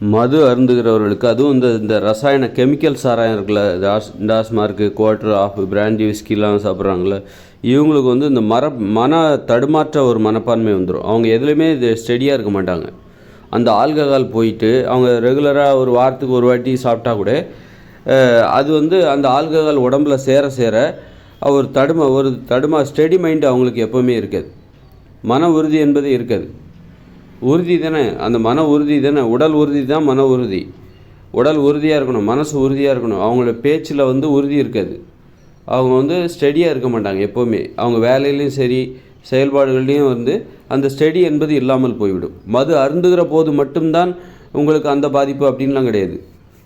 மது அருந்துகிறவர்களுக்கு, அதுவும் இந்த இந்த ரசாயன கெமிக்கல் சாராயம் இருக்குல்ல, டாஸ்மார்க்கு, குவார்ட்டர் ஆஃப், பிராண்டி, விஸ்கிலாம் சாப்பிட்றாங்கள, இவங்களுக்கு வந்து இந்த மன தடுமாற்ற ஒரு மனப்பான்மை வந்துடும். அவங்க எதுலேயுமே இது ஸ்டெடியாக இருக்க மாட்டாங்க. அந்த ஆல்கஹால் போயிட்டு அவங்க ரெகுலராக ஒரு வாரத்துக்கு ஒரு வாட்டி சாப்பிட்டா கூட அது வந்து அந்த ஆல்கஹால் உடம்புல சேர சேர ஒரு தடுமா ஸ்டெடி மைண்டு அவங்களுக்கு எப்போவுமே இருக்காது. மன உறுதி என்பது இருக்காது. உறுதி தானே, அந்த மன உறுதி தானே, உடல் உறுதி தான் மன உறுதி. உடல் உறுதியாக இருக்கணும், மனசு உறுதியாக இருக்கணும். அவங்களோட பேச்சில் வந்து உறுதி இருக்காது. அவங்க வந்து ஸ்டெடியாக இருக்க மாட்டாங்க எப்போவுமே. அவங்க வேலையிலையும் சரி, செயல்பாடுகள்லேயும் வந்து அந்த ஸ்டெடி என்பது இல்லாமல் போய்விடும். மது அருந்துகிற போது மட்டும்தான் உங்களுக்கு அந்த பாதிப்பு அப்படின்லாம் கிடையாது.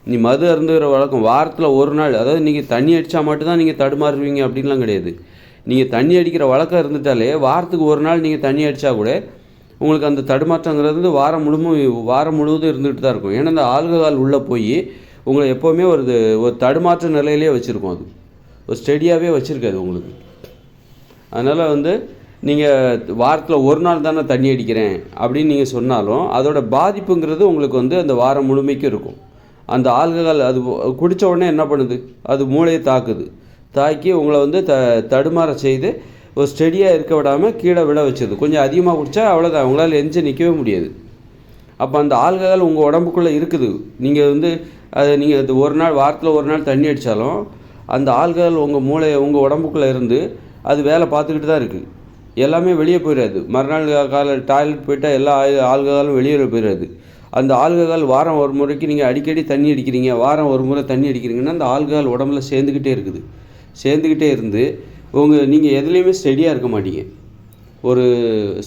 நீ மது அருந்துகிற வழக்கம் வாரத்தில் ஒரு நாள், அதாவது நீங்கள் தண்ணி அடித்தா மட்டும்தான் நீங்கள் தடுமாறுவீங்க அப்படின்லாம் கிடையாது. நீங்கள் தண்ணி அடிக்கிற வழக்கம் இருந்துட்டாலே வாரத்துக்கு ஒரு நாள் நீங்கள் தண்ணி அடித்தா கூட உங்களுக்கு அந்த தடுமாற்றங்கிறது வாரம் முழுவதும் இருந்துகிட்டு தான் இருக்கும். ஏன்னா அந்த ஆல்கஹால் உள்ளே போய் உங்களை எப்போவுமே ஒரு தடுமாற்ற நிலையிலே வச்சுருக்கோம். அது ஒரு ஸ்டெடியாகவே வச்சுருக்காது உங்களுக்கு. அதனால் வந்து நீங்கள் வாரத்தில் ஒரு நாள் தானே தண்ணி அடிக்கிறேன் அப்படின்னு நீங்கள் சொன்னாலும் அதோட பாதிப்புங்கிறது உங்களுக்கு வந்து அந்த வாரம் முழுமைக்கும் இருக்கும். அந்த ஆல்கஹால் அது குடித்த உடனே என்ன பண்ணுது, அது மூளையை தாக்கி உங்களை வந்து தடுமாற செய்து ஒரு ஸ்டெடியாக இருக்க விடாமல் கீழே விட வச்சிருது. கொஞ்சம் அதிகமாக குடித்தா அவ்வளோதான், உங்களால் எஞ்சி நிற்கவே முடியாது. அப்போ அந்த ஆல்கஹால் உங்கள் உடம்புக்குள்ளே இருக்குது. நீங்கள் வந்து அதை நீங்கள் வாரத்தில் ஒரு நாள் தண்ணி அடித்தாலும் அந்த ஆல்கஹால் உங்கள் உடம்புக்குள்ளே இருந்து அது வேலை பார்த்துக்கிட்டு தான் இருக்குது. எல்லாமே வெளியே போயிடாது. மறுநாள் டாய்லெட் போயிட்டால் எல்லா ஆல்கஹாலும் வெளியே போயிடாது. அந்த ஆல்கஹால் வாரம் ஒரு முறைக்கு நீங்கள் அடிக்கடி தண்ணி அடிக்கிறீங்க, வாரம் ஒரு முறை தண்ணி அடிக்கிறீங்கன்னா அந்த ஆல்கஹால் உடம்புல சேர்ந்துக்கிட்டே இருந்து நீங்கள் எதுலேயுமே ஸ்டெடியாக இருக்க மாட்டீங்க. ஒரு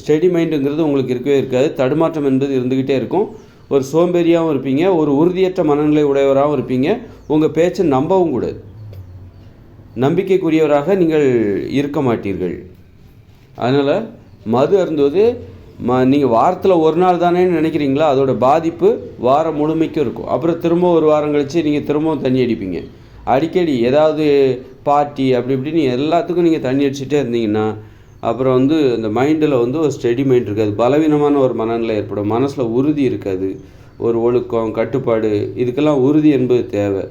ஸ்டெடி மைண்டுங்கிறது உங்களுக்கு இருக்கவே இருக்காது. தடுமாற்றம் என்பது இருந்துக்கிட்டே இருக்கும். ஒரு சோம்பேறியாகவும் இருப்பீங்க, ஒரு உறுதியற்ற மனநிலை உடையவராகவும் இருப்பீங்க. உங்கள் பேச்சை நம்பவும் கூடாது. நம்பிக்கைக்குரியவராக நீங்கள் இருக்க மாட்டீர்கள். அதனால் மது அருந்துவது நீங்கள் வாரத்தில் ஒரு நாள் தானே நினைக்கிறீங்களா, அதோட பாதிப்பு வாரம் முழுமைக்கும் இருக்கும். அப்புறம் திரும்ப ஒரு வாரம் கழித்து நீங்கள் திரும்பவும் தண்ணி அடிப்பீங்க. அடிக்கடி ஏதாவது பார்ட்டி அப்படி இப்படின்னு எல்லாத்துக்கும் நீங்கள் தண்ணி அடிச்சுட்டே இருந்தீங்கன்னா அப்புறம் வந்து இந்த மைண்டில் வந்து ஒரு ஸ்டெடி மைண்ட் இருக்காது. பலவீனமான ஒரு மனநிலை ஏற்படும். மனசில் உறுதி இருக்காது. ஒரு ஒழுக்கம், கட்டுப்பாடு, இதுக்கெல்லாம் உறுதி என்பது தேவை.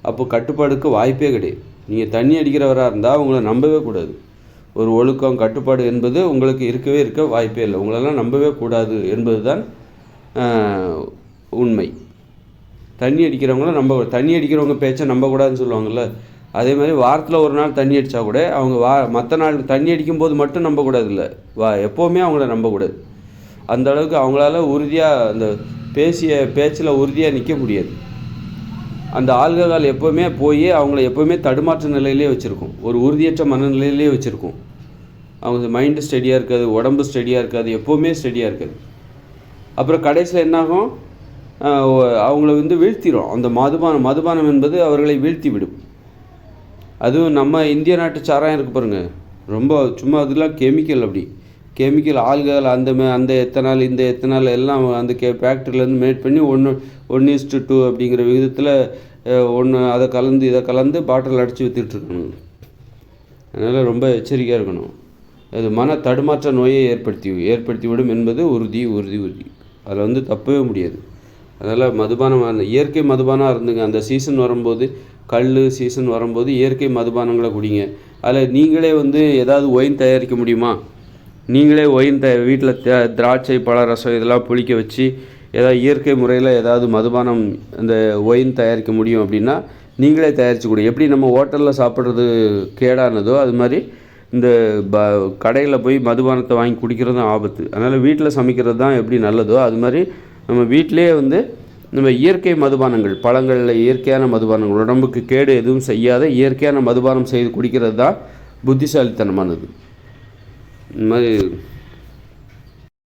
அப்போ கட்டுப்பாடுக்கு வாய்ப்பே கிடையாது. நீங்கள் தண்ணி அடிக்கிறவராக இருந்தால் உங்களை நம்பவே கூடாது. ஒரு ஒழுக்கம், கட்டுப்பாடு என்பது உங்களுக்கு இருக்க வாய்ப்பே இல்லை. உங்களெல்லாம் நம்பவே கூடாது என்பது தான் உண்மை. தண்ணி அடிக்கிறவங்க பேச்சை நம்பக்கூடாதுன்னு சொல்லுவாங்கள்ல, அதே மாதிரி வாரத்தில் ஒரு நாள் தண்ணி அடித்தா கூட அவங்க மற்ற நாள் தண்ணி அடிக்கும்போது மட்டும் நம்பக்கூடாது இல்லை, எப்போவுமே அவங்கள நம்பக்கூடாது. அந்த அளவுக்கு அவங்களால உறுதியாக அந்த பேச்சில் உறுதியாக நிற்க முடியாது. அந்த ஆல்கஹால் எப்போவுமே போய் அவங்கள எப்போவுமே தடுமாற்ற நிலையிலே வச்சுருக்கும். ஒரு உறுதியற்ற மனநிலையிலே வச்சுருக்கும். அவங்க மைண்டு ஸ்டெடியாக இருக்காது, உடம்பு ஸ்டெடியாக இருக்காது, எப்போவுமே ஸ்டெடியாக இருக்காது. அப்புறம் கடைசியில் என்னாகும், அவங்கள வந்து வீழ்த்திடும். அந்த மதுபானம் என்பது அவர்களை வீழ்த்தி விடும். அதுவும் நம்ம இந்திய நாட்டு சாராயம் இருக்கு பாருங்கள், ரொம்ப சும்மா அதெல்லாம் கெமிக்கல் ஆல்கஹால் அந்த எத்தனால் இந்த எத்தனால் எல்லாம் அந்த ஃபேக்ட்ரிலேருந்து மேட் பண்ணி 1:2 அப்படிங்கிற விகிதத்தில் அதை இதை கலந்து பாட்டில் அடித்து விற்றுட்ருக்கணும். அதனால் ரொம்ப எச்சரிக்கையாக இருக்கணும். அது மன தடுமாற்ற நோயை ஏற்படுத்திவிடும் என்பது உறுதி. அதில் வந்து தப்பவே முடியாது. அதனால் இயற்கை மதுபானம் இருந்துங்க. அந்த சீசன் வரும்போது, சீசன் வரும்போது இயற்கை மதுபானங்களை குடிங்க. அதில் நீங்களே வந்து ஏதாவது ஒயின் தயாரிக்க முடியுமா? நீங்களே ஒயின் வீட்டில் திராட்சை, பழரசம் இதெல்லாம் புளிக்க வச்சு ஏதாவது இயற்கை முறையில் ஏதாவது மதுபானம் அந்த ஒயின் தயாரிக்க முடியும் அப்படின்னா நீங்களே தயாரித்து கொடுங்க. எப்படி நம்ம ஹோட்டலில் சாப்பிட்றது கேடானதோ அது மாதிரி இந்த கடையில் போய் மதுபானத்தை வாங்கி குடிக்கிறதும் ஆபத்து. அதனால் வீட்டில் சமைக்கிறது தான் எப்படி நல்லதோ அது மாதிரி நம்ம வீட்டிலே வந்து நம்ம இயற்கை மதுபானங்கள், பழங்களில் இயற்கையான மதுபானங்கள், உடம்புக்கு கேடு எதுவும் செய்யாத இயற்கையான மதுபானம் செய்து குடிக்கிறது தான் புத்திசாலித்தனமானது. இந்த மாதிரி